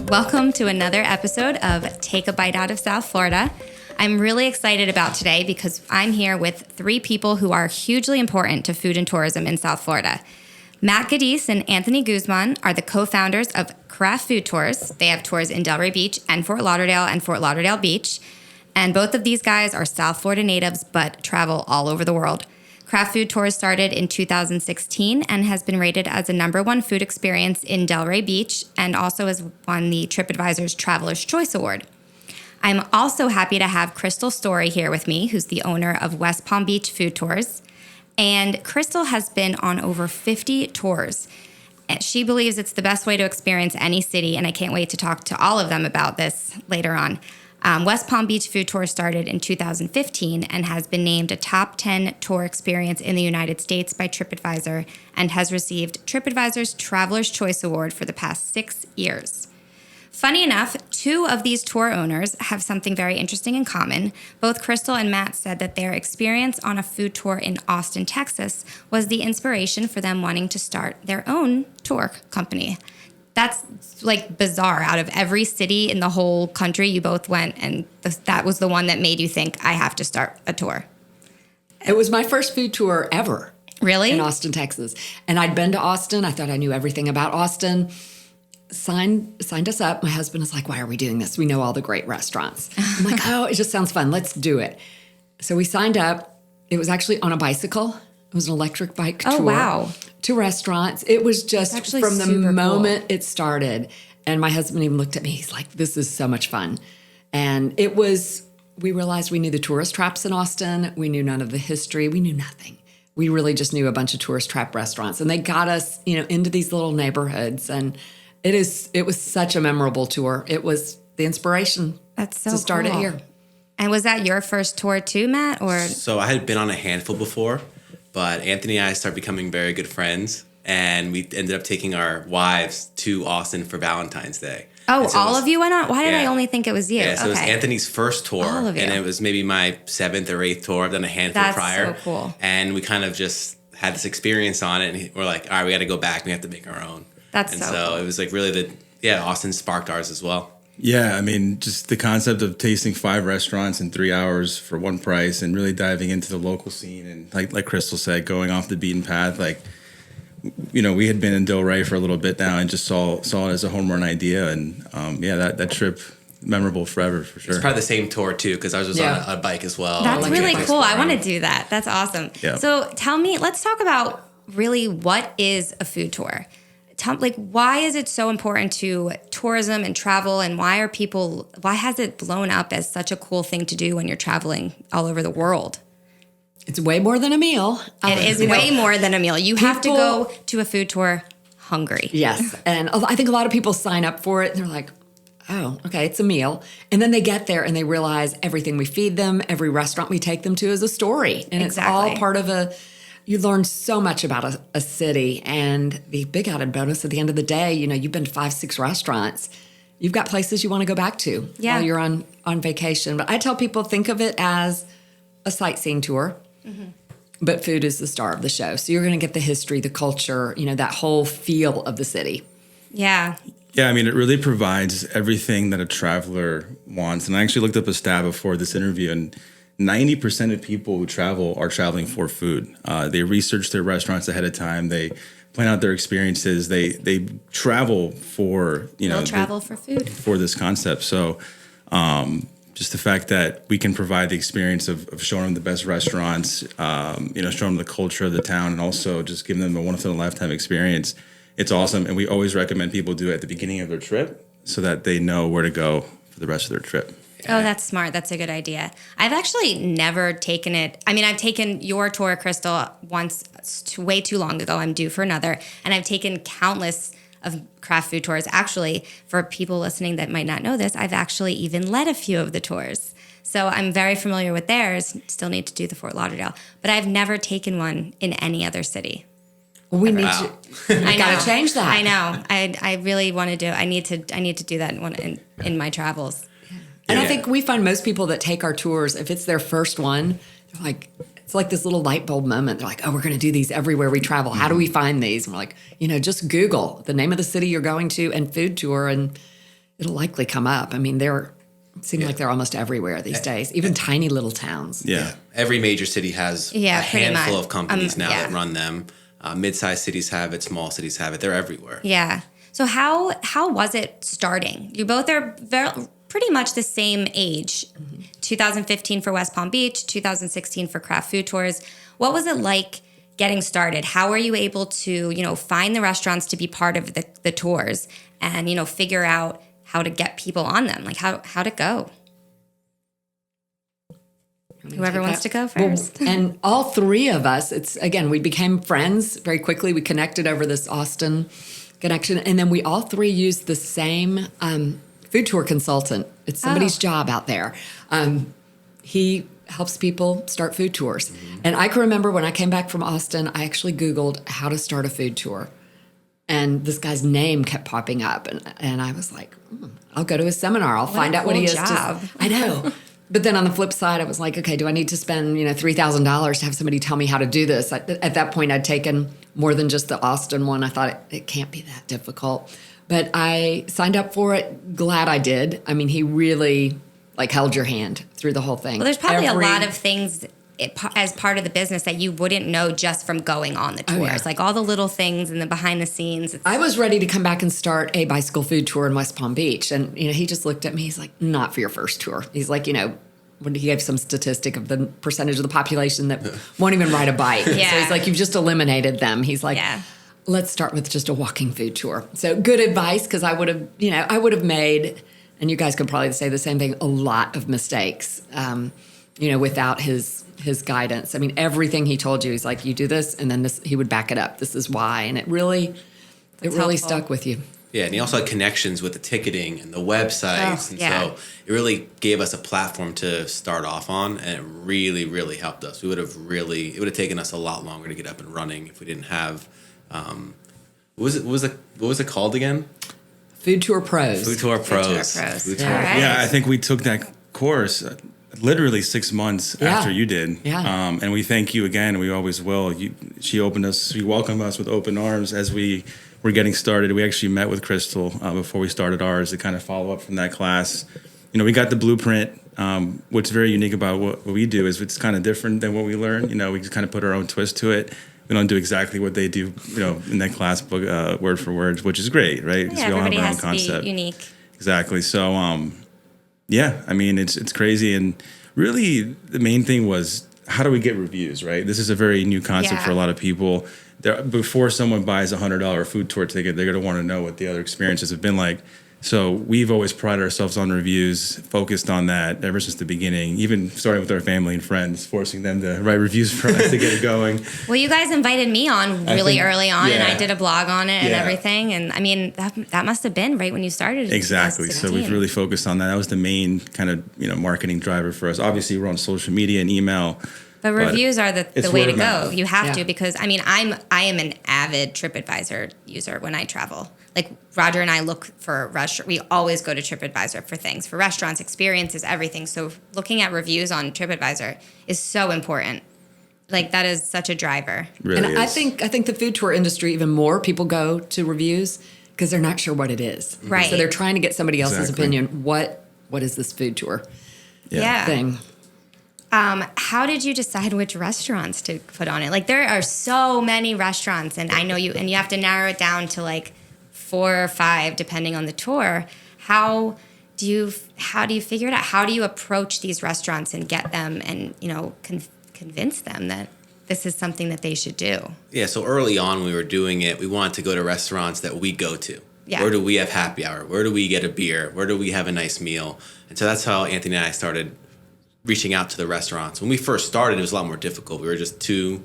Welcome to another episode of Take a Bite Out of South Florida. I'm really excited about today because I'm here with three people who are hugely important to food and tourism in South Florida. Matt Guidice and Anthony Guzman are the co-founders of Craft Food Tours. They have tours in Delray Beach and Fort Lauderdale Beach. And both of these guys are South Florida natives but travel all over the world. Craft Food Tours started in 2016 and has been rated as a #1 food experience in Delray Beach and also has won the TripAdvisor's Traveler's Choice Award. I'm also happy to have Kristl Story here with me, who's the owner of West Palm Beach Food Tours. And Kristl has been on over 50 tours. She believes it's the best way to experience any city, and I can't wait to talk to all of them about this later on. West Palm Beach Food Tour started in 2015 and has been named a top 10 tour experience in the United States by TripAdvisor and has received TripAdvisor's Traveler's Choice Award for the past 6 years. Funny enough, 2 of these tour owners have something very interesting in common. Both Kristl and Matt said that their experience on a food tour in Austin, Texas was the inspiration for them wanting to start their own tour company. That's like bizarre. Out of every city in the whole country, you both went, and that was the one that made you think, I have to start a tour. It was my first food tour ever. Really? In Austin, Texas. And I'd been to Austin. I thought I knew everything about Austin. Signed us up. My husband was like, why are we doing this? We know all the great restaurants. I'm like, oh, it just sounds fun. Let's do it. So we signed up. It was actually on a bicycle. It was an electric bike tour. Oh, wow. To restaurants. It was just from the moment it started. And my husband even looked at me. He's like, this is so much fun. And we realized we knew the tourist traps in Austin. We knew none of the history. We knew nothing. We really just knew a bunch of tourist trap restaurants. And they got us, into these little neighborhoods. And it was such a memorable tour. It was the inspiration to start it here. And was that your first tour too, Matt? So I had been on a handful before, but Anthony and I started becoming very good friends, and we ended up taking our wives to Austin for Valentine's Day. Oh, all of you went on? Why did I only think it was you? Yeah, so it was Anthony's first tour, and it was maybe my 7th or 8th tour. I've done a handful prior. That's so cool. And we kind of just had this experience on it, and we're like, all right, we got to go back. We have to make our own. So it was like really Austin sparked ours as well. Yeah, I mean, just the concept of tasting 5 restaurants in 3 hours for one price and really diving into the local scene. And like Kristl said, going off the beaten path, we had been in Delray for a little bit now and just saw it as a home run idea. And that trip, memorable forever for sure. It's probably the same tour too, because ours was on a bike as well. That's really cool. I want to do that. That's awesome. Yeah. So tell me, let's talk about really what is a food tour? Why is it so important to tourism and travel, and why has it blown up as such a cool thing to do when you're traveling all over the world? It's way more than a meal. It is way more than a meal. You have to go to a food tour hungry. Yes. And I think a lot of people sign up for it and they're like, oh, okay, it's a meal. And then they get there and they realize everything we feed them, every restaurant we take them to is a story. And it's all part of you learn so much about a city. And the big added bonus at the end of the day, you've been to 5-6 restaurants. You've got places you want to go back to while you're on vacation. But I tell people, think of it as a sightseeing tour. Mm-hmm. But food is the star of the show. So you're going to get the history, the culture, that whole feel of the city. Yeah. Yeah, I mean, it really provides everything that a traveler wants. And I actually looked up a stat before this interview, and 90% of people who travel are traveling for food. They research their restaurants ahead of time. They plan out their experiences. They travel for, travel for food. For this concept. So just the fact that we can provide the experience of showing them the best restaurants, showing them the culture of the town, and also just giving them a once-in-a-lifetime experience. It's awesome. And we always recommend people do it at the beginning of their trip so that they know where to go for the rest of their trip. Oh, that's smart. That's a good idea. I've actually never taken it. I mean, I've taken your tour, Kristl, once way too long ago. I'm due for another. And I've taken countless of craft food tours. Actually, for people listening that might not know this, I've actually even led a few of the tours. So I'm very familiar with theirs. Still need to do the Fort Lauderdale. But I've never taken one in any other city. We need to. I got to change that. I know. I really want to do. I need to do that in my travels. And I think we find most people that take our tours, if it's their first one, they're like, it's like this little light bulb moment. They're like, oh, we're going to do these everywhere we travel. How do we find these? And we're like, just Google the name of the city you're going to and food tour, and it'll likely come up. I mean, it seems like they're almost everywhere these days, even tiny little towns. Yeah. Every major city has a handful of companies now that run them. Mid-sized cities have it, small cities have it. They're everywhere. Yeah. So how was it starting? You both are pretty much the same age. 2015 for West Palm Beach, 2016 for Craft Food Tours. What was it like getting started? How were you able to, find the restaurants to be part of the tours and, figure out how to get people on them? Like how'd it go? Whoever wants to go first. Well, and all three of us, we became friends very quickly. We connected over this Austin connection. And then we all three used the same food tour consultant. It's somebody's job out there. He helps people start food tours. Mm-hmm. And I can remember when I came back from Austin, I actually Googled how to start a food tour. And this guy's name kept popping up. And I was like, I'll go to his seminar. I'll find out what he is. I know. But then on the flip side, I was like, okay, do I need to spend, $3,000 to have somebody tell me how to do this? At that point, I'd taken more than just the Austin one. I thought it can't be that difficult. But I signed up for it. Glad I did. I mean, he really held your hand through the whole thing. Well, there's probably a lot of things as part of the business that you wouldn't know just from going on the tours. Oh, yeah. Like all the little things and the behind the scenes. I was ready to come back and start a bicycle food tour in West Palm Beach. And, he just looked at me. He's like, not for your first tour. He's like, when he gave some statistic of the percentage of the population that won't even ride a bike. Yeah. So he's like, you've just eliminated them. He's like, let's start with just a walking food tour. So good advice, because I would have made, and you guys could probably say the same thing, a lot of mistakes, without his guidance. I mean, everything he told you, he's like, you do this, and then this, he would back it up. This is why. And it really stuck with you. Yeah, and he also had connections with the ticketing and the websites. So it really gave us a platform to start off on, and it really, really helped us. It would have taken us a lot longer to get up and running if we didn't have, what was it called again? Food Tour Pros. Food Tour Pros. Right. Yeah, I think we took that course literally 6 months after you did. Yeah. And we thank you again. We always will. She welcomed us with open arms as we were getting started. We actually met with Kristl before we started ours to kind of follow up from that class. We got the blueprint. What's very unique about what we do is it's kind of different than what we learn. We just kind of put our own twist to it. We don't do exactly what they do, in that class book, word for word, which is great, right? Yeah, everybody has to be unique. Exactly. So, it's crazy. And really the main thing was, how do we get reviews, right? This is a very new concept for a lot of people. Before someone buys a $100 food tour ticket, they're going to want to know what the other experiences have been like. So we've always prided ourselves on reviews, focused on that ever since the beginning, even starting with our family and friends, forcing them to write reviews for us to get it going. Well, you guys invited me on really early on, and I did a blog on it and everything. And I mean, that must have been right when you started. Exactly. So we've really focused on that. That was the main kind of, marketing driver for us. Obviously, we're on social media and email. But reviews are the way to go. Mouth. You have to, because I am an avid TripAdvisor user when I travel. Like Roger and I look for restaurant. We always go to TripAdvisor for things, for restaurants, experiences, everything. So looking at reviews on TripAdvisor is so important. Like that is such a driver. Really and is. I think the food tour industry, even more people go to reviews because they're not sure what it is. Right. So they're trying to get somebody else's opinion. What is this food tour thing? How did you decide which restaurants to put on it? Like there are so many restaurants, and I know you have to narrow it down to like 4 or 5 depending on the tour. How do you figure it out? How do you approach these restaurants and get them and convince them that this is something that they should do? Yeah, so early on when we were doing it, we wanted to go to restaurants that we go to. Yeah. Where do we have happy hour? Where do we get a beer? Where do we have a nice meal? And so that's how Anthony and I started reaching out to the restaurants. When we first started, it was a lot more difficult. We were just 2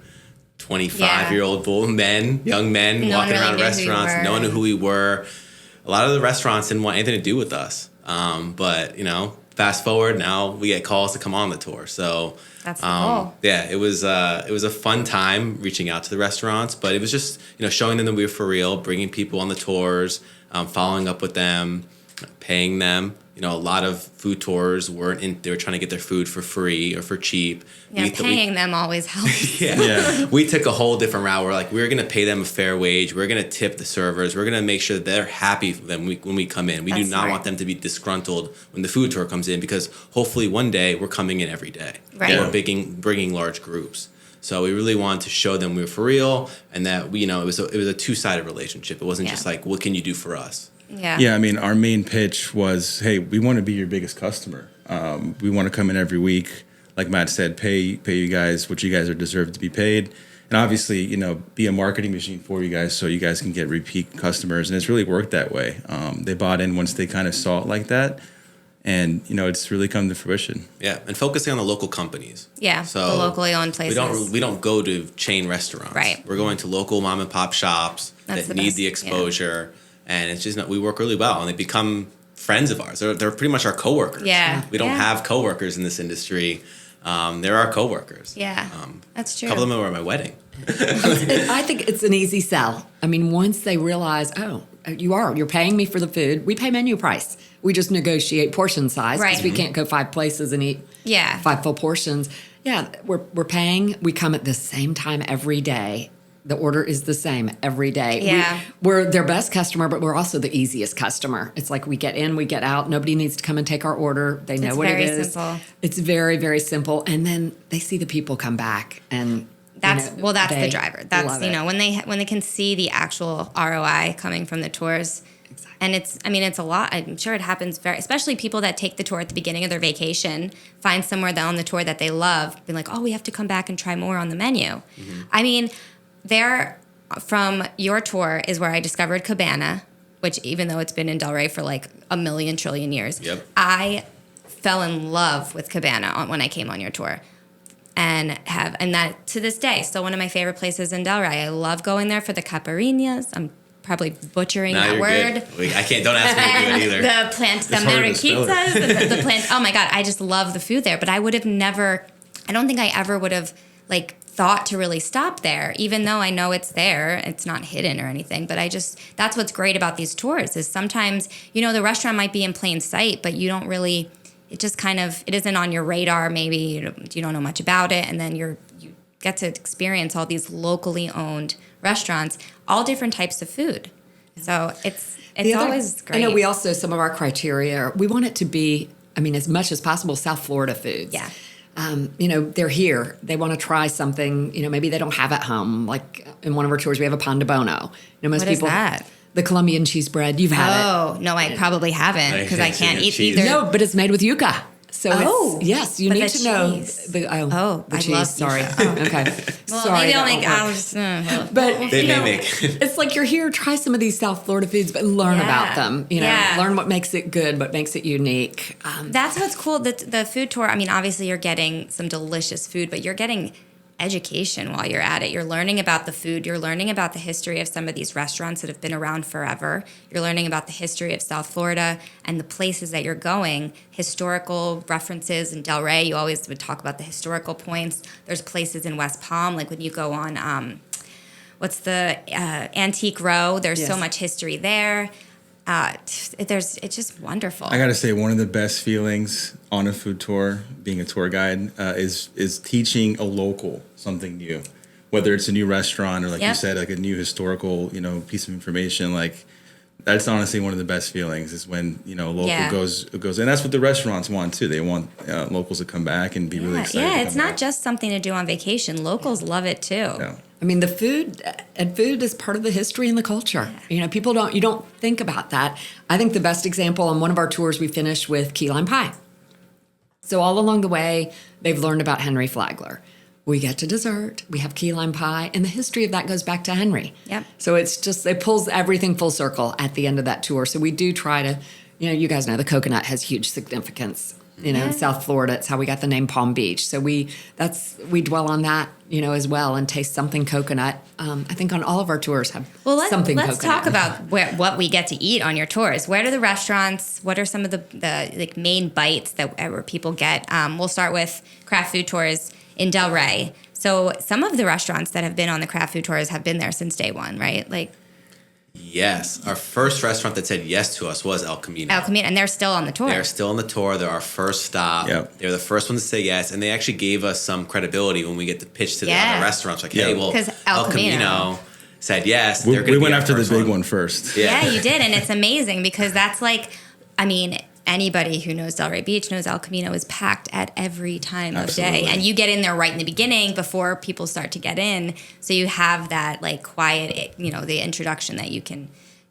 25-year-old young men walking around restaurants. No one knew who we were. A lot of the restaurants didn't want anything to do with us. But fast forward, now we get calls to come on the tour. So that's cool. Yeah, it was a fun time reaching out to the restaurants, but it was just showing them that we were for real, bringing people on the tours, following up with them, paying them. a lot of food tours they were trying to get their food for free or for cheap. Yeah, paying them always helps. Yeah. We took a whole different route. We're going to pay them a fair wage. We're going to tip the servers. We're going to make sure that they're happy when we come in. We do not want them to be disgruntled when the food tour comes in, because hopefully one day we're coming in every day. Right. We're bringing large groups. So we really wanted to show them we were for real, and that it was a two-sided relationship. It wasn't just like, what can you do for us? Yeah. Yeah, I mean, our main pitch was, hey, we want to be your biggest customer. We want to come in every week, like Matt said, pay you guys what you guys are deserved to be paid, and obviously, be a marketing machine for you guys so you guys can get repeat customers. And it's really worked that way. They bought in once they kind of saw it like that, and it's really come to fruition. Yeah, and focusing on the local companies. Yeah, so the locally owned places. We don't go to chain restaurants. Right. We're going to local mom and pop shops that need the exposure. Yeah. And it's just we work really well, and they become friends of ours. They're pretty much our coworkers. Yeah, we don't have coworkers in this industry. They're our coworkers. Yeah, that's true. A couple of them were at my wedding. I think it's an easy sell. I mean, once they realize, you're paying me for the food. We pay menu price. We just negotiate portion size because we can't go 5 places and eat 5 full portions. Yeah, we're paying. We come at the same time every day. The order is the same every day. Yeah. We're their best customer, but we're also the easiest customer. It's like we get in, we get out. Nobody needs to come and take our order. They know what it is. It's very simple. It's very, very simple. And then they see the people come back, and that's the driver. That's when they can see the actual ROI coming from the tours. Exactly. And it's a lot. I'm sure it happens especially people that take the tour at the beginning of their vacation, find somewhere on the tour that they love, be like, oh, we have to come back and try more on the menu. Mm-hmm. I mean, from your tour is where I discovered Cabana, which even though it's been in Del Rey for like a million trillion years, I fell in love with Cabana when I came on your tour, and that to this day still one of my favorite places in Del Rey. I love going there for the caipirinhas. I'm probably butchering that word. I can't. Don't ask me to do it either. The mariquitas, the plant. Oh my god, I just love the food there. But I don't think I ever would have thought to really stop there, even though I know it's there. It's not hidden or anything, but that's what's great about these tours is sometimes, the restaurant might be in plain sight, but you don't really, it isn't on your radar. Maybe you don't know much about it. And then you get to experience all these locally owned restaurants, all different types of food. So it's always great. I know we also, some of our criteria, we want it to be, as much as possible, South Florida foods. Yeah. They're here. They want to try something, maybe they don't have at home. Like in one of our tours, we have a pan de bono. Most people, is that? The Colombian cheese bread. You've had it. Oh, no, I probably haven't because I can't eat either. No, but it's made with yuca. So yes, you need to know the cheese. Love sorry. Yuca. Okay. Well, sorry. Maybe I'll make. But they may make. It's like you're here. Try some of these South Florida foods, but learn about them. Learn what makes it good, what makes it unique. That's what's cool. The food tour. Obviously, you're getting some delicious food, but you're getting education while you're at it. You're learning about the food. You're learning about the history of some of these restaurants that have been around forever. You're learning about the history of South Florida and the places that you're going, historical references in Del Rey. You always would talk about the historical points. There's places in West Palm, like when you go on, what's the Antique Row? There's so much history there. It's just wonderful. I gotta say, one of the best feelings on a food tour, being a tour guide, is teaching a local something new, whether it's a new restaurant or, like you said, like a new historical piece of information. Like that's honestly one of the best feelings is when a local goes, and that's what the restaurants want too. They want locals to come back and be really excited. Yeah, it's not just something to do on vacation. Locals love it too. Yeah. The food is part of the history and the culture. People don't think about that. I think the best example on one of our tours, we finished with key lime pie. So all along the way, they've learned about Henry Flagler. We get to dessert, we have key lime pie, and the history of that goes back to Henry. Yep. So it pulls everything full circle at the end of that tour. So we do try to, you guys know the coconut has huge significance. In South Florida, it's how we got the name Palm Beach. So we dwell on that, as well, and taste something coconut. I think on all of our tours have something coconut. Let's talk about what we get to eat on your tours. Where are the restaurants? What are some of the main bites where people get? We'll start with craft food tours in Del Rey. So some of the restaurants that have been on the craft food tours have been there since day one, right? Yes. Our first restaurant that said yes to us was El Camino. El Camino, and they're still on the tour. They're still on the tour. They're our first stop. Yep. They're the first ones to say yes, and they actually gave us some credibility when we get to pitch to the other restaurants. Like, hey, well, El Camino said yes. We went after the big one first. Yeah, you did, and it's amazing because that's like, I mean, anybody who knows Delray Beach knows El Camino is packed at every time of day. And you get in there right in the beginning before people start to get in. So you have that like quiet, the introduction that you can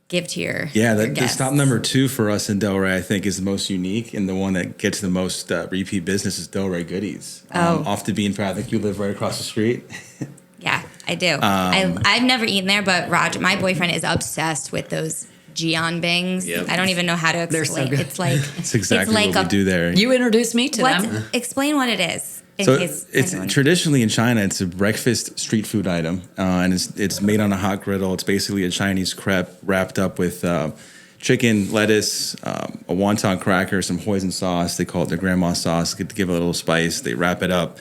give to your the stop number 2 for us in Delray, I think, is the most unique, and the one that gets the most repeat business is Delray Guidice. Off the bean path. I think you live right across the street. Yeah, I do. I've never eaten there, but Roger, my boyfriend, is obsessed with those Gion Bings. Yep. I don't even know how to explain. They're so good. It's like it's exactly what we do there. You introduced me to them. Explain what it is. It's traditionally in China. It's a breakfast street food item, and it's made on a hot griddle. It's basically a Chinese crepe wrapped up with chicken, lettuce, a wonton cracker, some hoisin sauce. They call it their grandma sauce. To give it a little spice. They wrap it up.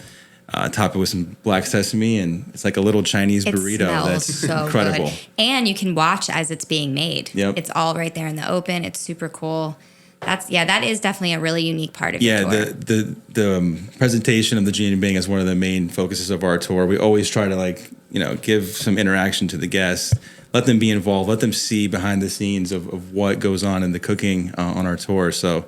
Top it with some black sesame, and it's like a little Chinese burrito. That's so incredible. Good. And you can watch as it's being made. Yep. It's all right there in the open. It's super cool. That is definitely a really unique part of your tour. The presentation of the Jian Bing is one of the main focuses of our tour. We always try to give some interaction to the guests, let them be involved, let them see behind the scenes of what goes on in the cooking on our tour. So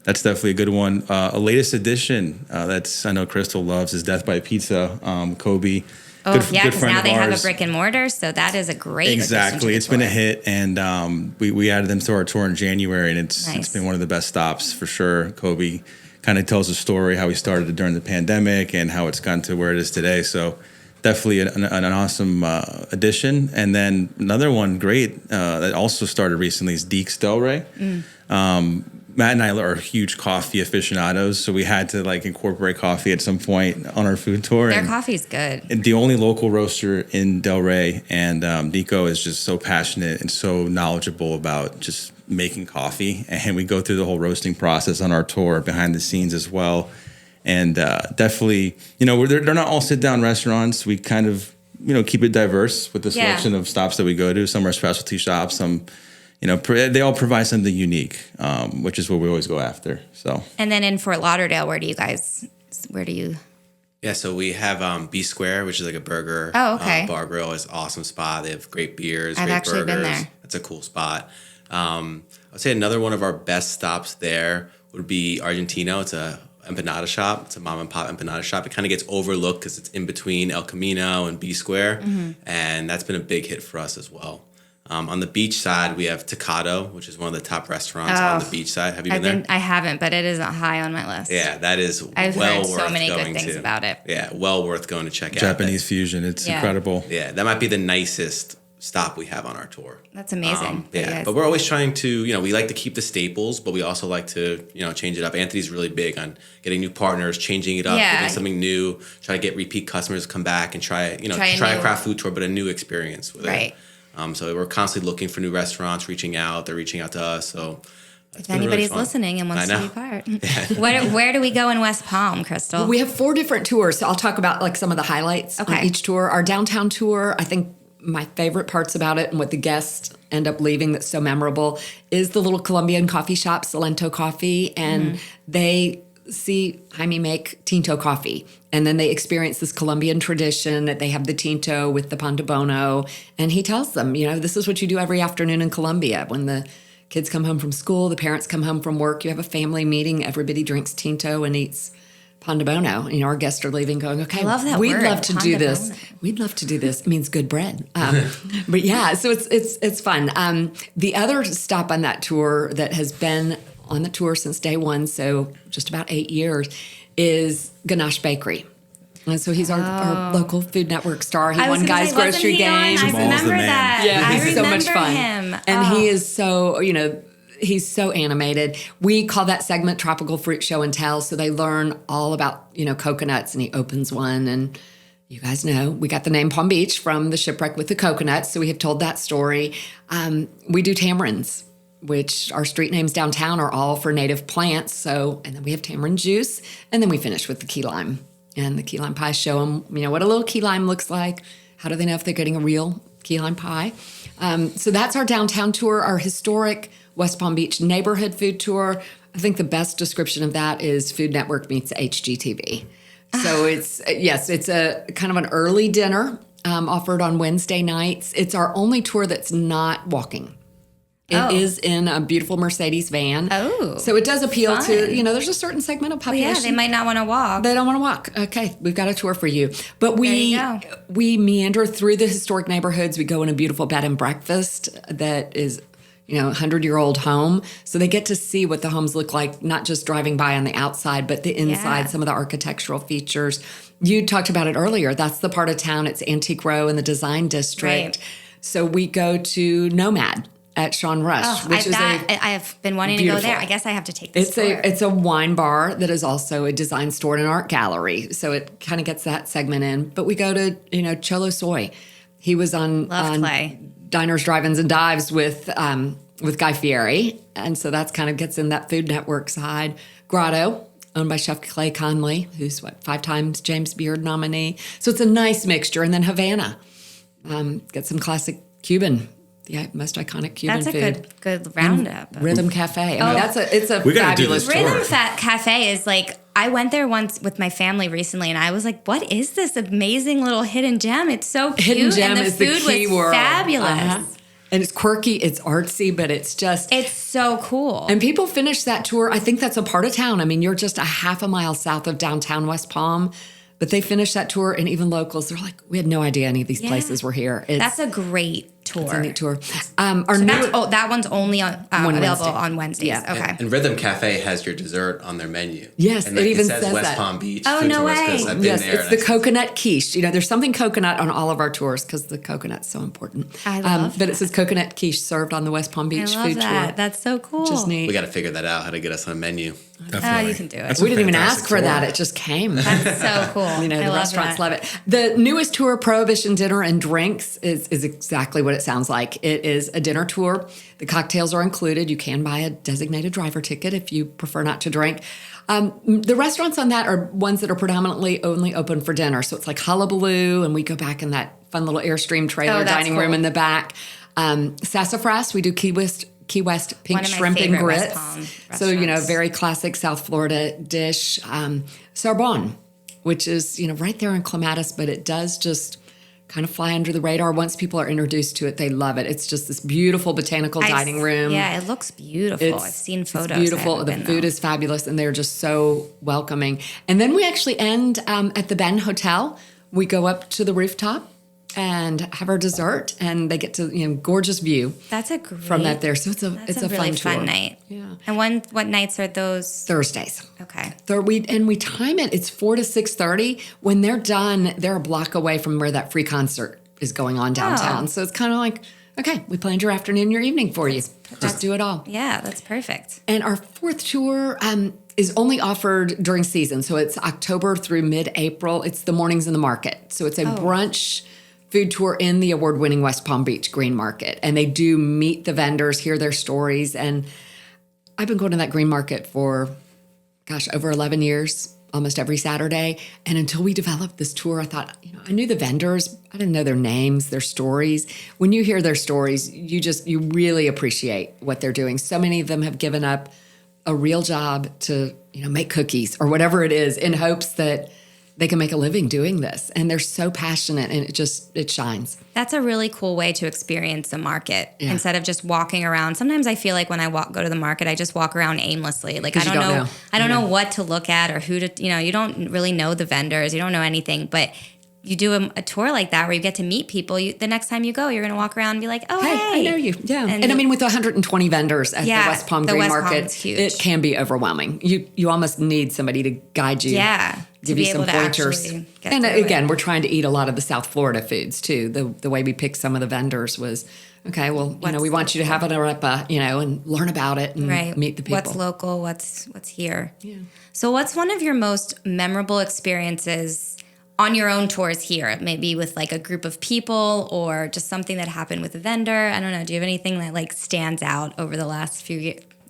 that's definitely a good one. A latest addition I know Kristl loves is Death by Pizza, Kobe. Oh, because now they have a brick and mortar, so that is a great exactly. It's been a hit, and we added them to our tour in January, and it's been one of the best stops for sure. Kobe kind of tells a story how he started it during the pandemic and how it's gotten to where it is today. So definitely an awesome addition. And then another one great that also started recently is Deeks Delray. Matt and I are huge coffee aficionados, so we had to incorporate coffee at some point on our food tour. Their coffee's good. And the only local roaster in Delray, and Nico is just so passionate and so knowledgeable about just making coffee. And we go through the whole roasting process on our tour behind the scenes as well. And definitely, they're not all sit-down restaurants. We kind of, keep it diverse with the selection of stops that we go to. Some are specialty shops, some... they all provide something unique, which is what we always go after. So. And then in Fort Lauderdale, where do you? Yeah, so we have B Square, which is like a burger bar grill. It's an awesome spot. They have great beers, great burgers. I've actually been there. It's a cool spot. I'd say another one of our best stops there would be Argentino. It's a empanada shop. It's a mom and pop empanada shop. It kind of gets overlooked because it's in between El Camino and B Square, and that's been a big hit for us as well. On the beach side, we have Tocado, which is one of the top restaurants on the beach side. Have you been there? I haven't, but it is high on my list. Yeah, that is I've well heard worth so many going good things to. about it. Yeah, well worth going to check out. Japanese fusion. It's incredible. Yeah, that might be the nicest stop we have on our tour. That's amazing. But we're always trying to, we like to keep the staples, but we also like to, change it up. Anthony's really big on getting new partners, changing it up, getting something new, try to get repeat customers to come back and try a craft food tour, but a new experience with it. So we're constantly looking for new restaurants, reaching out. They're reaching out to us. So if anybody's listening and wants to be part. Where do we go in West Palm, Kristl? Well, we have 4 different tours. So I'll talk about some of the highlights on each tour. Our downtown tour, I think my favorite parts about it and what the guests end up leaving that's so memorable is the little Colombian coffee shop, Salento Coffee, and they see Jaime make Tinto coffee. And then they experience this Colombian tradition that they have the Tinto with the pan de bono. And he tells them, this is what you do every afternoon in Colombia. When the kids come home from school, the parents come home from work, you have a family meeting, everybody drinks Tinto and eats pan de bono. Our guests are leaving going, okay, I love that we'd word, love to do this. We'd love to do this. It means good bread. But yeah, so it's fun. The other stop on that tour that has been on the tour since day one, so just about 8 years, is Ganache Bakery. And so he's our local Food Network star. He won Guy's Grocery Games. I remember that. Yeah, he's so much fun. Him. And he is so, he's so animated. We call that segment Tropical Fruit Show and Tell. So they learn all about, coconuts, and he opens one. And you guys know, we got the name Palm Beach from the shipwreck with the coconuts. So we have told that story. We do tamarins, which our street names downtown are all for native plants. And then we have tamarind juice. And then we finish with the key lime. And the key lime pie show them, what a little key lime looks like. How do they know if they're getting a real key lime pie? So that's our downtown tour, our historic West Palm Beach neighborhood food tour. I think the best description of that is Food Network meets HGTV. So it's a kind of an early dinner offered on Wednesday nights. It's our only tour that's not walking. It is in a beautiful Mercedes van. Oh. So it does appeal to, there's a certain segment of population. Well, yeah, they might not want to walk. They don't want to walk. Okay, we've got a tour for you. But we meander through the historic neighborhoods. We go in a beautiful bed and breakfast that is 100-year-old home. So they get to see what the homes look like, not just driving by on the outside, but the inside, some of the architectural features. You talked about it earlier. That's the part of town. It's Antique Row in the Design District. Right. So we go to Nomad at Sean Rush, which is I have been wanting to go there. I guess I have to take this tour. It's a wine bar that is also a design store and an art gallery. So it kind of gets that segment in. But we go to, Cholo Soy. He was on Diners, Drive-Ins, and Dives with Guy Fieri. And so that's kind of gets in that Food Network side. Grotto, owned by Chef Clay Conley, who's 5 times James Beard nominee. So it's a nice mixture. And then Havana. Get some classic Cuban, the most iconic Cuban food. That's a good roundup. Rhythm Cafe. I mean, it's a fabulous tour. Rhythm Cafe is like, I went there once with my family recently, and I was like, what is this amazing little hidden gem? It's so cute. Hidden gem and the is food the key was word. Fabulous. And it's quirky, it's artsy, but it's so cool. And people finish that tour. I think that's a part of town. I mean, you're just a half a mile south of downtown West Palm. But they finish that tour, and even locals, they're like, we had no idea any of these places were here. That's a great tour. It's a neat tour. That one's only available on Wednesdays. Yeah. Okay. And Rhythm Cafe has your dessert on their menu. Yes, and it even says says West that. Palm Beach. Oh, food no tours, way. 'cause I've been Yes, there, it's the coconut quiche. There's something coconut on all of our tours because the coconut's so important. I love But it says coconut quiche served on the West Palm Beach food tour. That's so cool. Just neat. We got to figure that out, how to get us on a menu. Definitely. You can do it. That's We didn't even fantastic ask for tour. that. It just came. That's so cool. The restaurants love it. The newest tour, Prohibition Dinner and Drinks, is exactly what it sounds like. It is a dinner tour. The cocktails are included. You can buy a designated driver ticket if you prefer not to drink. The restaurants on that are ones that are predominantly only open for dinner. So it's like Hullabaloo, and we go back in that fun little Airstream trailer dining room in the back. Sassafras, we do Key West pink shrimp and grits. So, very classic South Florida dish. Sarbonne, which is, right there in Clematis, but it does just kind of fly under the radar. Once people are introduced to it, they love it. It's just this beautiful botanical dining room. Yeah, it looks beautiful. I've seen photos. It's beautiful. The food is fabulous, and they're just so welcoming. And then we actually end at the Ben Hotel. We go up to the rooftop and have our dessert, and they get to gorgeous view. That's a great from that there. So it's a really fun tour. Night. Yeah. And what nights are those? Thursdays. Okay. We time it. It's 4 to 6:30. When they're done, they're a block away from where that free concert is going on downtown. So it's kind of like, okay, we planned your afternoon, your evening for you. Just do it all. Yeah, that's perfect. And our fourth tour is only offered during season. So it's October through mid-April. It's the mornings in the market. So it's a brunch food tour in the award-winning West Palm Beach Green Market. And they do meet the vendors, hear their stories. And I've been going to that Green Market for, over 11 years, almost every Saturday. And until we developed this tour, I thought, I knew the vendors. I didn't know their names, their stories. When you hear their stories, you really appreciate what they're doing. So many of them have given up a real job to, make cookies or whatever it is in hopes that they can make a living doing this. And they're so passionate, and it shines. That's a really cool way to experience a market instead of just walking around. Sometimes I feel like when I go to the market, I just walk around aimlessly. Like I don't know what to look at or who to, you don't really know the vendors. You don't know anything, but you do a tour like that where you get to meet people. The next time you go, you're going to walk around and be like, oh, hey. I know you. Yeah. And I mean, with 120 vendors at the West Palm Green Market, it can be overwhelming. You almost need somebody to guide you. Yeah. Give you some pointers. And again, we're trying to eat a lot of the South Florida foods too. The way we picked some of the vendors was, okay, well, we want you to have an arepa, and learn about it and meet the people. What's local, what's here. Yeah. So what's one of your most memorable experiences on your own tours here? Maybe with like a group of people or just something that happened with a vendor. I don't know. Do you have anything that stands out over the last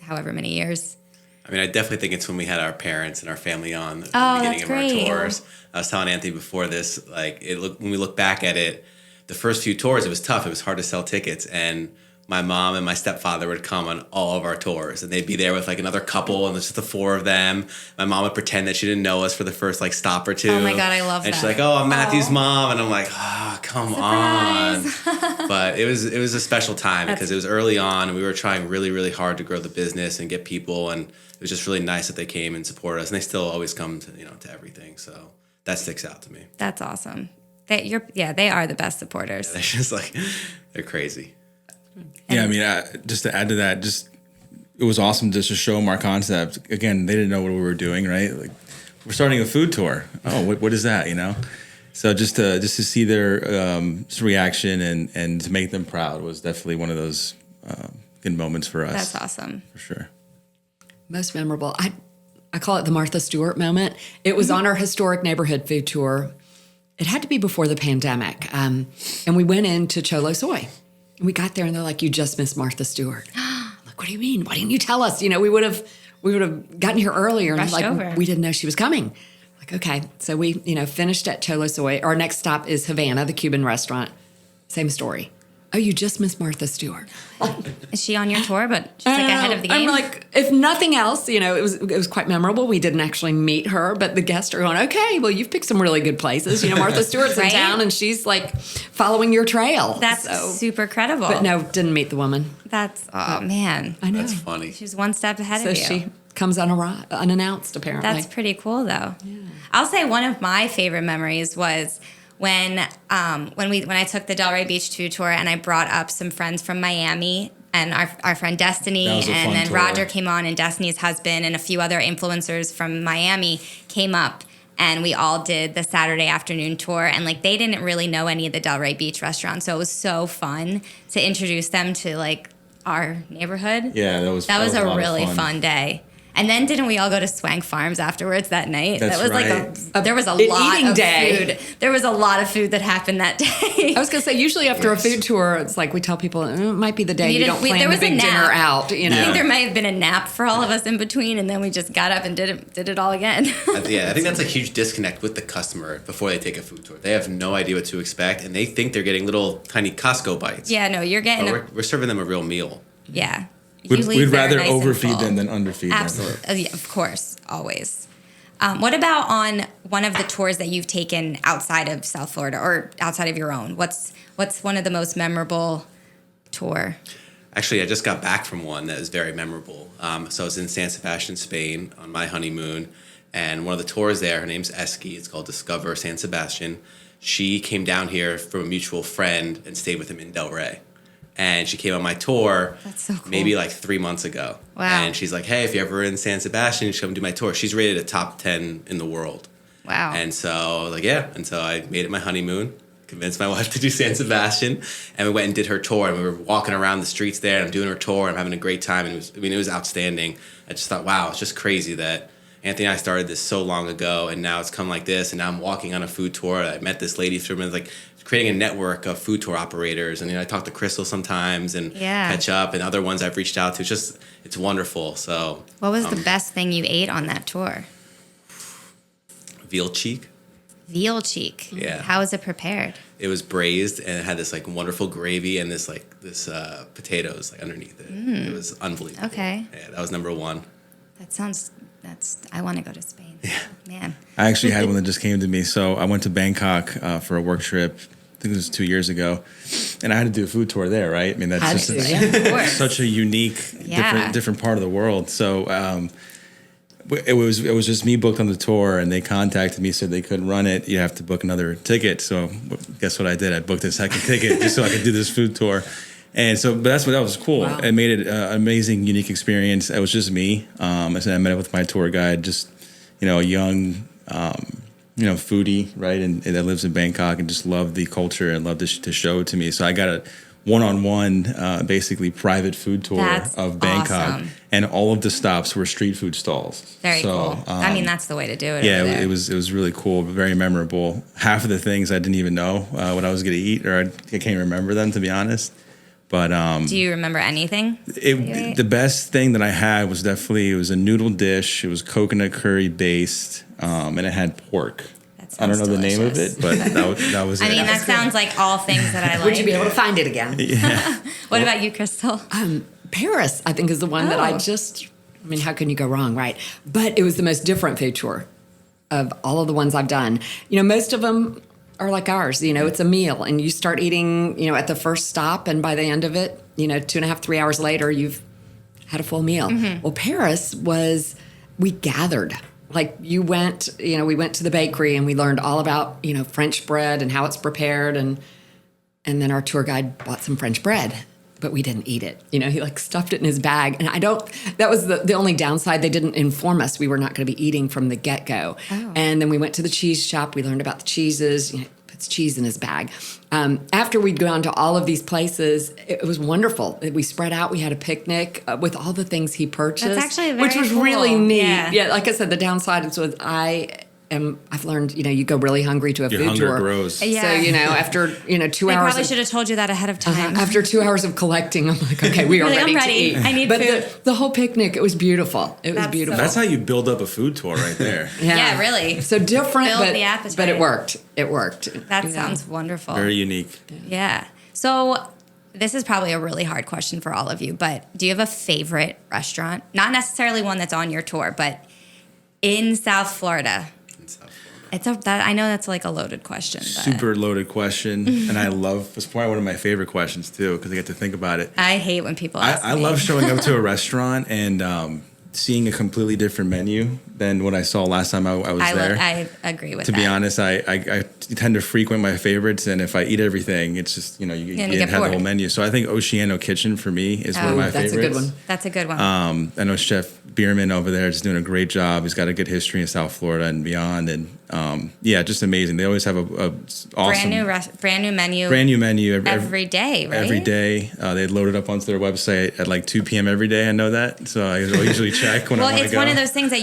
however many years? I mean, I definitely think it's when we had our parents and our family on at the beginning of great. our tours. I was telling Anthony before this, when we look back at it, the first few tours, it was tough. It was hard to sell tickets. And my mom and my stepfather would come on all of our tours, and they'd be there with like another couple, and there's just the four of them. My mom would pretend that she didn't know us for the first like stop or two. Oh my God, I love that. And she's like, "Oh, I'm Matthew's mom," and I'm like, "Oh, come Surprise. on!" But it was a special time because it was early on, and we were trying really, really hard to grow the business and get people, and it was just really nice that they came and supported us, and they still always come to to everything. So that sticks out to me. That's awesome. They are the best supporters. Yeah, they're just like they're crazy. Yeah, I mean, just to add to that, it was awesome just to show them our concept. Again, they didn't know what we were doing, right? Like, we're starting a food tour. Oh, what is that? So just to see their reaction and to make them proud was definitely one of those good moments for us. That's awesome. For sure. Most memorable. I call it the Martha Stewart moment. It was on our historic neighborhood food tour. It had to be before the pandemic. And we went into Cholo Soy. And we got there and they're like, "You just missed Martha Stewart." I'm like, "What do you mean? Why didn't you tell us? We would have gotten here earlier." And Rushed over. We didn't know she was coming. Like, okay. So we, finished at Cholo Soy. Our next stop is Havana, the Cuban restaurant. Same story. "Oh, you just missed Martha Stewart." Is she on your tour? But she's like ahead of the game. I'm like, if nothing else, it was quite memorable. We didn't actually meet her, but the guests are going, "Okay, well, you've picked some really good places. Martha Stewart's Right? in town, and she's like following your trail." That's super credible. But no, didn't meet the woman. That's man. I know. That's funny. She's one step ahead So of you. she comes unannounced, apparently. That's pretty cool, though. Yeah. I'll say one of my favorite memories was when I took the Delray Beach food tour, and I brought up some friends from Miami, and our friend Destiny, That was a and fun then tour. Roger came on, and Destiny's husband, and a few other influencers from Miami came up, and we all did the Saturday afternoon tour, and like they didn't really know any of the Delray Beach restaurants, so it was so fun to introduce them to like our neighborhood. Yeah, that was a lot of really fun. fun day. And then didn't we all go to Swank Farms afterwards that night? That's that was right. there was a An lot eating of day. food. There was a lot of food that happened that day. I was going to say, usually after a food tour, it's like we tell people it might be the day you don't plan there the was a big dinner nap. out. I think there might have been a nap for all of us in between, and then we just got up and did it all again. Yeah, I think that's a huge disconnect with the customer before they take a food tour. They have no idea what to expect, and they think they're getting little tiny Costco bites. Yeah, no, you're getting But we're serving them a real meal. yeah. We'd rather overfeed them than underfeed them. Absolutely. Yeah, of course, always. What about on one of the tours that you've taken outside of South Florida or outside of your own? What's one of the most memorable tour? Actually, I just got back from one that is very memorable. So I was in San Sebastian, Spain on my honeymoon, and one of the tours there, her name's Esky. It's called Discover San Sebastian. She came down here from a mutual friend and stayed with him in Delray. And she came on my tour so cool. maybe like 3 months ago. Wow. And she's like, "Hey, if you're ever in San Sebastian, you should come do my tour." She's rated a top 10 in the world. Wow. And so I was like, yeah. And so I made it my honeymoon, convinced my wife to do San Sebastian, and we went and did her tour. And we were walking around the streets there, and I'm doing her tour, and I'm having a great time. And it was outstanding. I just thought, wow, it's just crazy that Anthony and I started this so long ago, and now it's come like this. And now I'm walking on a food tour. I met this lady through, like creating a network of food tour operators. And I talk to Kristl sometimes and catch up, and other ones I've reached out to. It's wonderful. So, what was the best thing you ate on that tour? Veal cheek. Veal cheek. Yeah. How was it prepared? It was braised, and it had this like wonderful gravy and this potatoes like underneath it. It was unbelievable. Okay. Yeah, that was number one. I want to go to Spain. Yeah. Man. I actually had one that just came to me. So I went to Bangkok for a work trip. I think it was 2 years ago, and I had to do a food tour there. Right? I mean, that's of course. such a unique, different part of the world. So it was just me booked on the tour, and they contacted me, said they couldn't run it. You have to book another ticket. So guess what I did? I booked a second ticket just so I could do this food tour. And so, but that was cool. Wow. It made it an amazing, unique experience. It was just me. I said I met up with my tour guide, just a young, foodie, right, and that lives in Bangkok, and just loved the culture and loved to show it to me. So I got a one-on-one, basically private food tour of Bangkok, awesome. And all of the stops were street food stalls. Very cool. I mean, that's the way to do it. Yeah, it was really cool, very memorable. Half of the things I didn't even know what I was going to eat, or I can't remember them, to be honest. But do you remember anything? The best thing that I had was definitely, it was a noodle dish. It was coconut curry based, and it had pork. I don't know delicious. the name of it, but that was it. I mean, that sounds like all things that I like. Would you be able to find it again? Yeah. What about you, Kristl? Paris, I think, is the one that I mean, how can you go wrong, right? But it was the most different food tour of all of the ones I've done. Most of them are like ours. It's a meal, and you start eating, at the first stop, and by the end of it, 2.5, 3 hours later, you've had a full meal. Mm-hmm. Well, Paris we gathered. Like we went to the bakery and we learned all about, French bread and how it's prepared. And then our tour guide bought some French bread, but we didn't eat it. He stuffed it in his bag. And that was the only downside. They didn't inform us we were not going to be eating from the get-go. Oh. And then we went to the cheese shop. We learned about the cheeses, puts cheese in his bag. After we'd gone to all of these places, it was wonderful. We spread out. We had a picnic with all the things he purchased. That's actually which was cool. really neat. Yeah, like I said, the downside was I've learned, you go really hungry to a Your food hunger tour. grows. Yeah. So, after, 2 hours. They probably should have told you that ahead of time. After 2 hours of collecting, I'm like, okay, we are ready I'm ready. to eat. I need but food. the whole picnic, it was beautiful. It was beautiful. That's how you build up a food tour right there. Yeah, really. So different, Build the appetite. but it worked. It worked. That sounds wonderful. Very unique. Yeah. So this is probably a really hard question for all of you, but do you have a favorite restaurant? Not necessarily one that's on your tour, but in South Florida. I know that's like a loaded question. But. Super loaded question, and it's probably one of my favorite questions too because I get to think about it. I hate when people ask I love showing up to a restaurant and seeing a completely different menu than what I saw last time I was there. I agree with that. To be honest, I tend to frequent my favorites, and if I eat everything, it's just, you get the whole menu. So I think Oceano Kitchen for me is one of my favorites. That's a good one. I know Chef Bierman over there is doing a great job. He's got a good history in South Florida and beyond, and just amazing. They always have a awesome brand new menu every day, right? Every day. They load it up onto their website at like 2 p.m. every day. I know that, so I usually check when I want to go. Well, it's one of those things that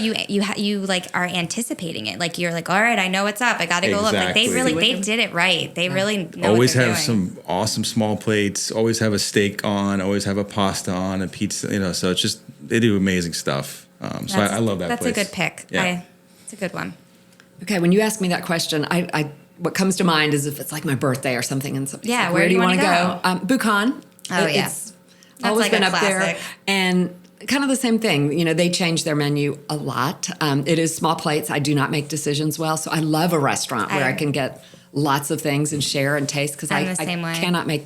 you like are anticipating it. Like you're like, all right, I know what's up. I got to go look. Like they did it right. They really know always what they're have doing. some awesome small plates. Always have a steak on. Always have a pasta on, a pizza. So it's just they do amazing stuff. So I love that. That's place. a good pick. Yeah. It's a good one. Okay, when you ask me that question, I what comes to mind is if it's like my birthday or something, and somebody's like, where do you want to go? Buchan. Oh, yeah. It's always been up there, and kind of the same thing. They change their menu a lot. It is small plates. I do not make decisions well, so I love a restaurant where I can get lots of things and share and taste because I cannot make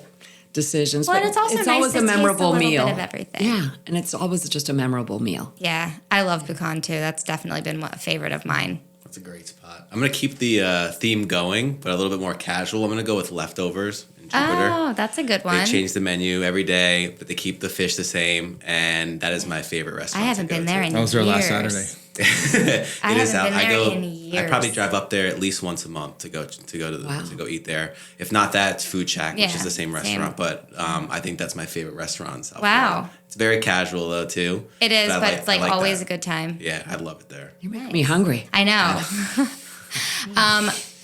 decisions. Well, but it's also nice always to a memorable taste a meal. bit of everything. Yeah, and it's always just a memorable meal. Yeah, I love Buchan too. That's definitely been a favorite of mine. That's a great spot. I'm going to keep the theme going, but a little bit more casual. I'm going to go with Leftovers in Jupiter. Oh, that's a good one. They change the menu every day, but they keep the fish the same, and that is my favorite restaurant. I haven't been there in years. I was there last Saturday. I haven't been there in years. I probably drive up there at least once a month to go eat there. If not that, it's Food Shack, which is the same restaurant. But I think that's my favorite restaurant in South Florida. It's very casual though too. It is, but it's like always a good time. Yeah, I love it there. You make me hungry. I know.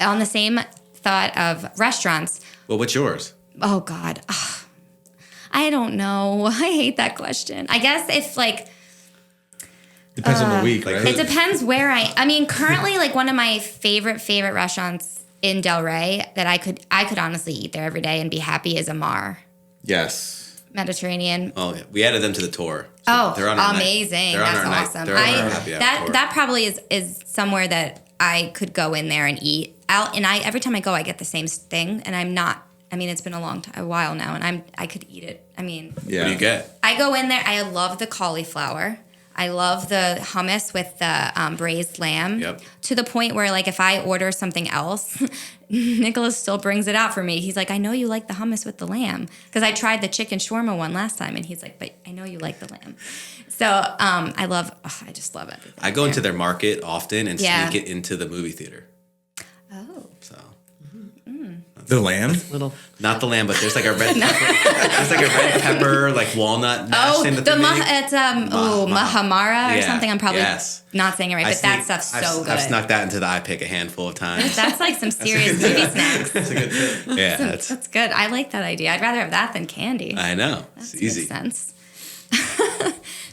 On the same thought of restaurants. Well, what's yours? Oh God, I don't know. I hate that question. I guess if like. Depends on the week, right? It depends where I mean, currently, like one of my favorite restaurants in Del Rey that I could honestly eat there every day and be happy is Amar. Yes. Mediterranean. Oh, yeah. We added them to the tour. So they're amazing. That's awesome. That probably is somewhere that I could go in there and eat. Every time I go, I get the same thing, and I'm not. I mean, it's been a while now, and I could eat it. I mean, What do you get? I go in there. I love the cauliflower. I love the hummus with the braised lamb to the point where, like, if I order something else, Nicholas still brings it out for me. He's like, I know you like the hummus with the lamb. Because I tried the chicken shawarma one last time, and he's like, but I know you like the lamb. So I just love it. I go into their market often and sneak it into the movie theater. Oh. So. The lamb? Not the lamb, but there's like a red pepper. There's like a red pepper, like walnut mash in the it's mahamara or something. I'm probably not saying it right, but that stuff's so good. I've snuck that into the iPick a handful of times. That's like some serious movie snacks. That's a good tip. Yeah, that's good. I like that idea. I'd rather have that than candy. I know. It's easy. Makes sense.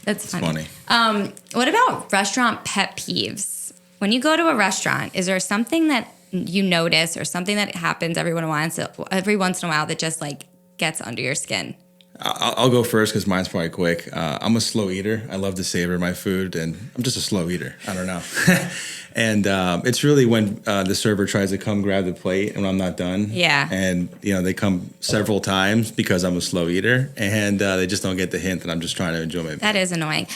That's funny. Funny. What about restaurant pet peeves? When you go to a restaurant, is there something that you notice or something that happens every once in a while that just like gets under your skin? I'll go first because mine's probably quick. I'm a slow eater. I love to savor my food, and I'm just a slow eater. I don't know. And it's really when the server tries to come grab the plate and I'm not done. Yeah. And, they come several times because I'm a slow eater, and they just don't get the hint that I'm just trying to enjoy my meal. That is annoying.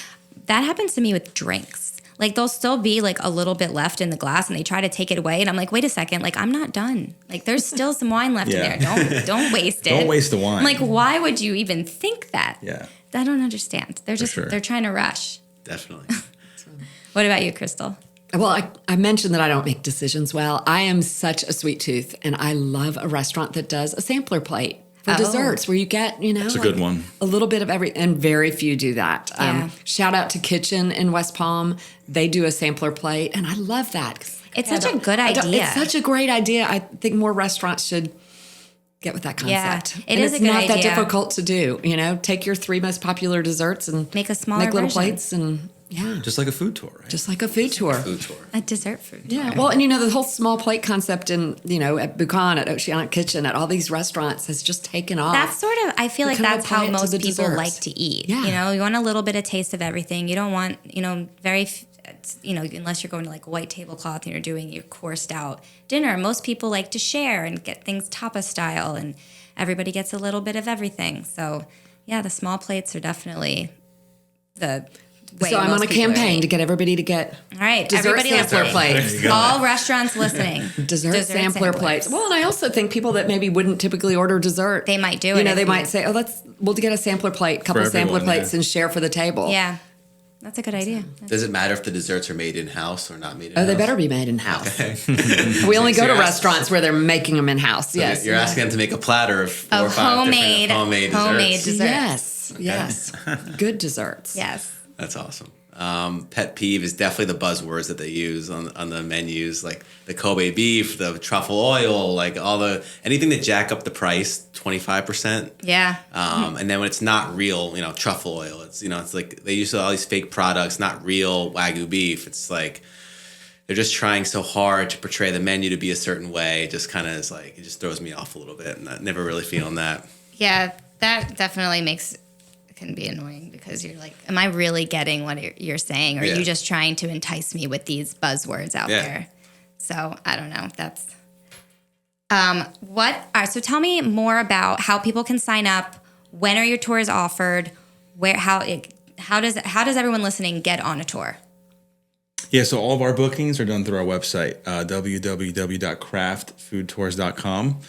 That happens to me with drinks. Like, there'll still be like a little bit left in the glass and they try to take it away. And I'm like, wait a second, like, I'm not done. Like, there's still some wine left in there. Don't waste it. Don't waste the wine. I'm like, why would you even think that? Yeah. I don't understand. They're they're trying to rush. Definitely. What about you, Kristl? Well, I mentioned that I don't make decisions well. I am such a sweet tooth, and I love a restaurant that does a sampler plate for desserts where you get, It's a good one. A little bit of every, and very few do that. Yeah. Shout out to Kitchen in West Palm. They do a sampler plate, and I love that. It's such a good idea. It's such a great idea. I think more restaurants should get with that concept. Yeah, it's a good not idea. that difficult to do. Take your 3 most popular desserts and make a smaller little version. plates and just like a food tour, right? Just like a food tour. A dessert food. Yeah. Well, and the whole small plate concept in, at Buchan, at Oceanic Kitchen, at all these restaurants has just taken off. That's sort of, I feel like that's how most people desserts. like to eat. Yeah. You want a little bit of taste of everything. You don't want, unless you're going to like a white tablecloth and you're doing your coursed out dinner. Most people like to share and get things tapas style, and everybody gets a little bit of everything. So, yeah, the small plates are definitely the way. So I'm on a campaign to get everybody to get all right, dessert everybody sampler plates. All restaurants listening. Dessert sampler plates. Well, and I also think people that maybe wouldn't typically order dessert, they might do it. They might say, we'll get a sampler plate, couple sampler plates, and share for the table. Yeah. That's a good idea. Does it matter if the desserts are made in-house or not made in-house? Oh, they better be made in-house. Okay. We only go to restaurants where they're making them in-house. So yes. You're asking them to make a platter of 4 or 5 homemade desserts. desserts. Yes. Good desserts. Yes. That's awesome. Pet peeve is definitely the buzzwords that they use on the menus, like the Kobe beef, the truffle oil, like anything that jack up the price 25%. Yeah. And then when it's not real, truffle oil, it's like they use all these fake products, not real Wagyu beef. It's like they're just trying so hard to portray the menu to be a certain way. It just kind of is like, it just throws me off a little bit, and I'm never really feeling that. Yeah, that definitely can be annoying because you're like, am I really getting what you're saying? Or are you just trying to entice me with these buzzwords out there? So I don't know. That's so tell me more about how people can sign up. When are your tours offered? How does everyone listening get on a tour? Yeah, so all of our bookings are done through our website, www.craftfoodtours.com.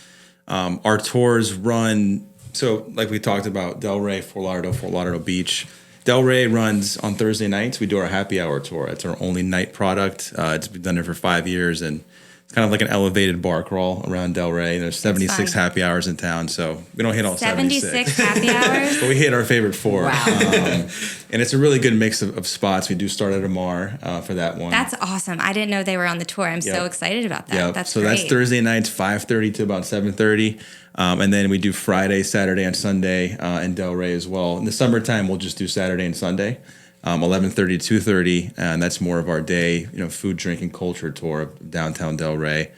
Our tours run, so like we talked about, Delray, Fort Lauderdale Beach. Delray runs on Thursday nights. We do our happy hour tour. It's our only night product. It's been done there for 5 years, and it's kind of like an elevated bar crawl around Delray. There's 76 happy hours in town, so we don't hit all 76 happy hours? But we hit our favorite 4. Wow. And it's a really good mix of spots. We do start at Amar for that one. That's awesome. I didn't know they were on the tour. I'm so excited about that. Yep. That's so great. That's Thursday nights, 5:30 to about 7:30. And then we do Friday, Saturday, and Sunday in Delray as well. In the summertime, we'll just do Saturday and Sunday, 11:30 to 2:30, and that's more of our day, food, drink, and culture tour of downtown Delray.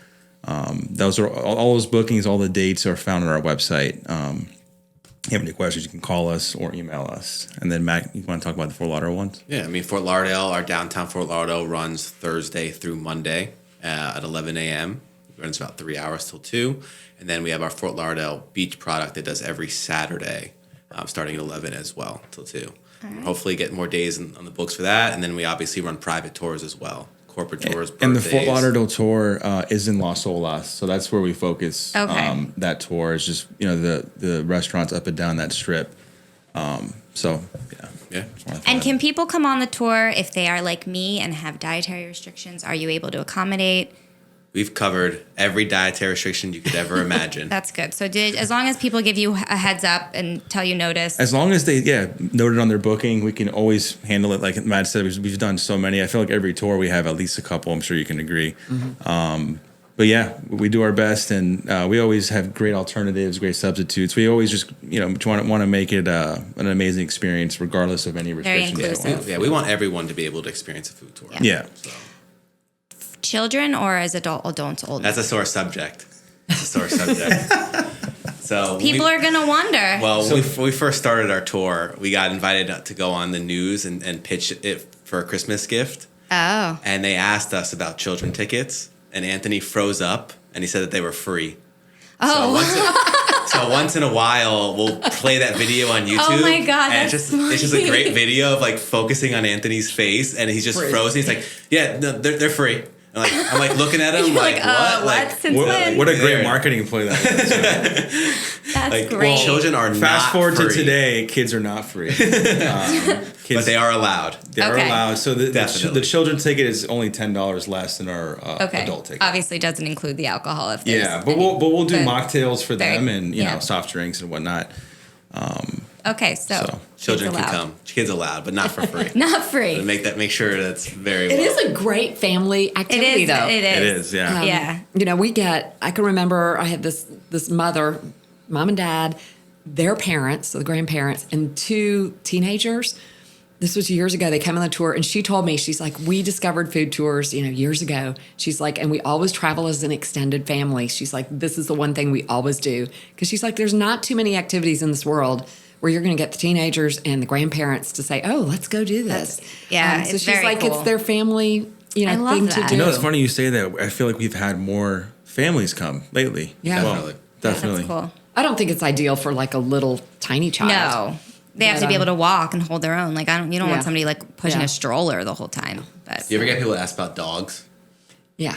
Those are all those bookings, all the dates are found on our website. If you have any questions, you can call us or email us. And then, Mac, you want to talk about the Fort Lauderdale ones? Yeah, Fort Lauderdale, our downtown Fort Lauderdale runs Thursday through Monday at 11 a.m. It runs about 3 hours till 2. And then we have our Fort Lauderdale beach product that does every Saturday, starting at 11 as well till 2. Right. Hopefully get more days on the books for that. And then we obviously run private tours as well. Corporate tours, birthdays. And the Fort Lauderdale tour is in Las Olas, so that's where we focus. Okay. That tour is just the restaurants up and down that strip. So yeah. And can people come on the tour if they are like me and have dietary restrictions? Are you able to accommodate? We've covered every dietary restriction you could ever imagine. That's good. So as long as people give you a heads up and tell you notice. As long as they, noted on their booking, we can always handle it. Like Matt said, we've done so many. I feel like every tour we have at least a couple. I'm sure you can agree. Mm-hmm. But yeah, we do our best, and we always have great alternatives, great substitutes. We always just, want to make it an amazing experience, regardless of any restrictions. Very inclusive. Yeah, we want everyone to be able to experience a food tour. Yeah. So. children or as adults old? That's a sore subject. So people are going to wonder. Well, when we first started our tour, we got invited to go on the news and pitch it for a Christmas gift. Oh. And they asked us about children tickets, and Anthony froze up, and he said that they were free. Oh. So once in a while, we'll play that video on YouTube. Oh my God, and it's just a great video of like focusing on Anthony's face, and he's just frozen. He's like, "Yeah, no, they're free." I'm like looking at him like, what? Like, what a great marketing play that was. That's like, great. Well, children are Fast forward free. To today, kids are not free. Kids, but they are allowed. They are allowed. So the children's ticket is only $10 less than our adult ticket. Obviously doesn't include the alcohol. If but we'll do mocktails for them and you know soft drinks and whatnot. Okay, so children can come. Kids allowed, but not for free. Not free. Make sure that's very. It is a great family activity, though. It is. Yeah. Yeah. You know, I can remember I had this mother, mom and dad, their parents, so the grandparents, and 2 teenagers. This was years ago. They came on the tour, and she told me, she's like, we discovered food tours, years ago. She's like, and we always travel as an extended family. She's like, this is the one thing we always do. Because she's like, there's not too many activities in this world where you're going to get the teenagers and the grandparents to say, oh, let's go do this. So she's very like, cool. It's their family, I love thing that. to do. It's funny you say that. I feel like we've had more families come lately. Yeah. Definitely. That's cool. I don't think it's ideal for like a little tiny child. No. They have to be able to walk and hold their own. Like you don't want somebody like pushing a stroller the whole time. But Do you ever get people to ask about dogs? Yeah.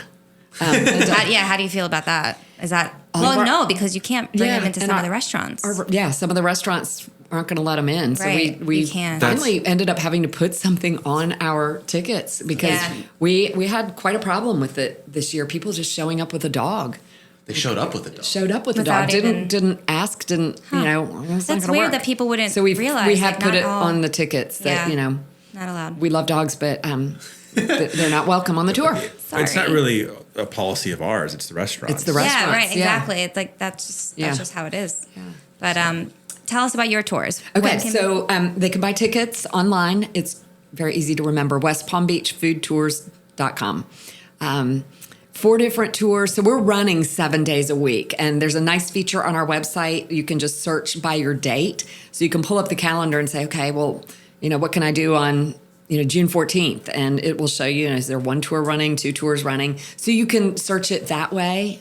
How do you feel about that? Is that no, because you can't bring them into some of the restaurants. Some of the restaurants aren't going to let them in. So we can't. finally ended up having to put something on our tickets because we had quite a problem with it this year. People just showing up with a dog. They showed up with a dog. Showed up with a dog. Didn't ask. Didn't That's weird that people wouldn't. So we realize had put it on the tickets that not allowed. We love dogs, but they're not welcome on the tour. Sorry. It's not really a policy of ours. It's the restaurants. It's the restaurants. Yeah, right. Exactly. It's like that's just how it is. Yeah. But tell us about your tours. Okay, so they can buy tickets online. It's very easy to remember. WestPalmBeachFoodTours.com. 4 different tours. So we're running 7 days a week. And there's a nice feature on our website. You can just search by your date. So you can pull up the calendar and say, okay, well, what can I do on June 14th? And it will show you, is there 1 tour running, 2 tours running? So you can search it that way.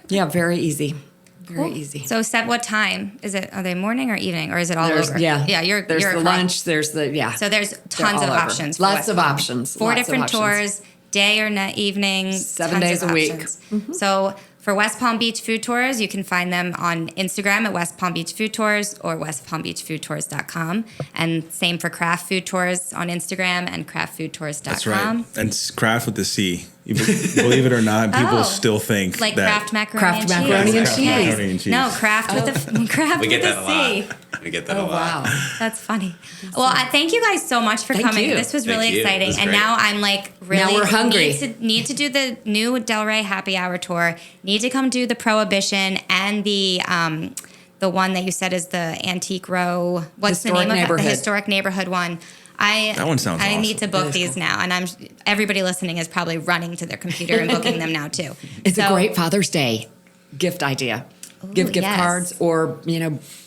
Very easy. Very easy. So set what time? Are they morning or evening, or is it all over? Yeah. Yeah, there's the lunch, there's the, So there's tons of options. Lots of options. 4 different tours, day or night, evening. 7 days a week. Mm-hmm. So for West Palm Beach Food Tours, you can find them on Instagram at West Palm Beach Food Tours or westpalmbeachfoodtours.com. And same for Craft Food Tours on Instagram and craftfoodtours.com. That's right. And it's craft with the C. Believe it or not, people still think like that Kraft macaroni and cheese. Macaroni and cheese. No, Craft with the Craft we get with that the C. We get that a lot. Wow. That's funny. Well, I thank you guys so much for coming. You. This was really exciting. And now I'm like really now we're hungry. Need to do the new Delray Happy Hour tour. Need to come do the Prohibition and the one that you said is the Antique Row. What's the name of it? The Historic Neighborhood one. That one sounds awesome. I need to book these now, and everybody listening is probably running to their computer and booking them now too. It's a great Father's Day gift idea. Give gift cards, or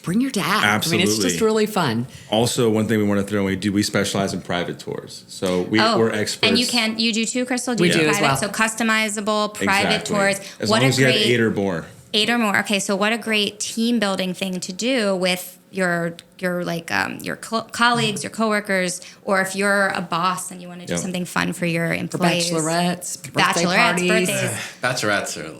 bring your dad. Absolutely, it's just really fun. Also, one thing we want to throw in: we specialize in private tours, so we're experts. And you do too, Kristl. We do private? as well. So customizable private tours. As long as you have 8 or more. 8 or more. Okay, so what a great team building thing to do with your colleagues, your coworkers, or if you're a boss and you want to do something fun for your employees. For bachelorettes, birthdays. Bachelorettes are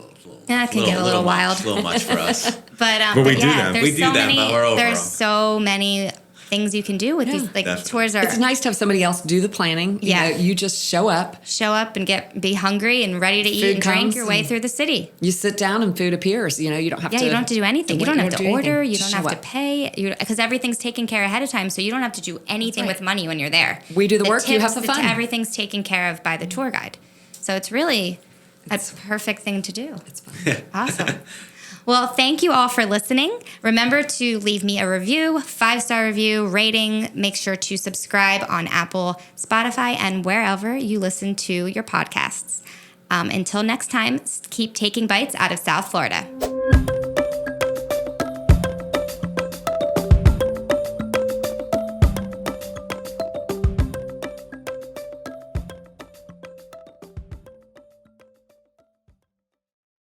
That can get a little wild. A little much for us. but we do them. We do them, but we're over There's them. so many things you can do with these. Like tours are. It's nice to have somebody else do the planning. You just show up And be hungry and ready to eat and drink your way through the city. You sit down and food appears. You don't have to. You don't have to do anything. You don't have to order. You don't Show have to up. pay. Because everything's taken care of ahead of time, so you don't have to do anything with money when you're there. We do the work. You have the tips, fun. Everything's taken care of by the tour guide. So it's really a perfect thing to do. It's fun. Awesome. Well, thank you all for listening. Remember to leave me a review, 5-star review, rating. Make sure to subscribe on Apple, Spotify, and wherever you listen to your podcasts. Until next time, keep taking bites out of South Florida.